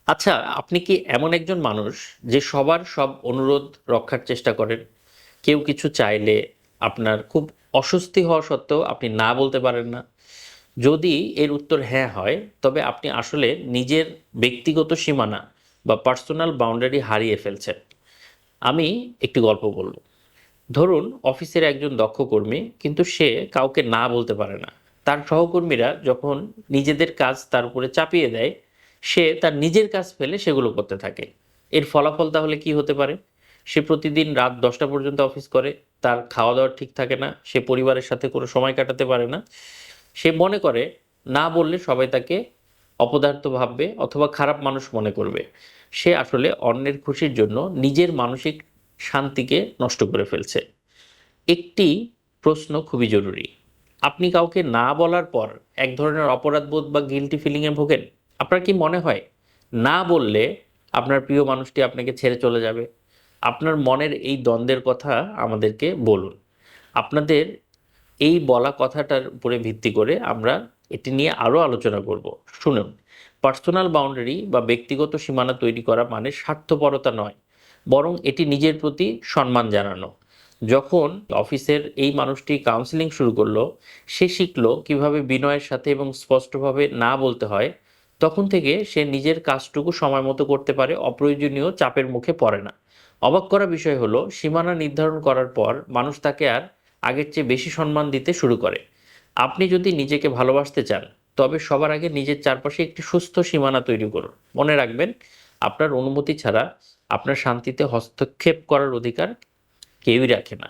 আচ্ছা, আপনি কি এমন একজন মানুষ যে সবার সব অনুরোধ রক্ষার চেষ্টা করেন? কেউ কিছু চাইলে আপনার খুব অস্বস্তি হওয়া সত্ত্বেও আপনি না বলতে পারেন না? যদি এর উত্তর হ্যাঁ হয়, তবে আপনি আসলে নিজের ব্যক্তিগত সীমানা বা পার্সোনাল বাউন্ডারি হারিয়ে ফেলছেন। আমি একটি গল্প বলব। ধরুন অফিসের একজন দক্ষ কর্মী, কিন্তু সে কাউকে না বলতে পারে না। তার সহকর্মীরা যখন নিজেদের কাজ তার উপরে চাপিয়ে দেয়, সে তার নিজের কাজ ফেলে সেগুলো করতে থাকে। এর ফলাফল তাহলে কি হতে পারে? সে প্রতিদিন রাত 10টা পর্যন্ত অফিস করে, তার খাওয়া দাওয়া ঠিক থাকে না, সে পরিবারের সাথে কোনো সময় কাটাতে পারে না। সে মনে করে না বললে সবাই তাকে অপদার্থ ভাববে অথবা খারাপ মানুষ মনে করবে। সে আসলে অন্যের খুশির জন্য নিজের মানসিক শান্তিকে নষ্ট করে ফেলছে। একটি প্রশ্ন খুবই জরুরি। আপনি কাউকে না বলার পর এক ধরনের অপরাধবোধ বা গিল্টি ফিলিংয়ে ভোগেন? আপনার কি মনে হয় না বললে আপনার প্রিয় মানুষটি আপনাকে ছেড়ে চলে যাবে? আপনার মনের এই দ্বন্দ্বের কথা আমাদেরকে বলুন। আপনাদের এই বলা কথাটার উপরে ভিত্তি করে আমরা এটি নিয়ে আরও আলোচনা করব। শুনুন, পার্সোনাল বাউন্ডারি বা ব্যক্তিগত সীমানা তৈরি করা মানে স্বার্থপরতা নয়, বরং এটি নিজের প্রতি সম্মান জানানো। যখন অফিসের এই মানুষটি কাউন্সেলিং শুরু করলো, সে শিখলো কিভাবে বিনয়ের সাথে এবং স্পষ্টভাবে না বলতে হয়। তখন থেকে সে নিজের কাজটুকু সময় মতো করতে পারে, অপ্রয়োজনীয় চাপের মুখে পড়ে না। অবাক করা বিষয় হলো, সীমানা নির্ধারণ করার পর মানুষ তাকে আর আগের চেয়ে বেশি সম্মান দিতে শুরু করে। আপনি যদি নিজেকে ভালোবাসতে চান, তবে সবার আগে নিজের চারপাশে একটি সুস্থ সীমানা তৈরি করুন। মনে রাখবেন, আপনার অনুমতি ছাড়া আপনার শান্তিতে হস্তক্ষেপ করার অধিকার কেউই রাখে না।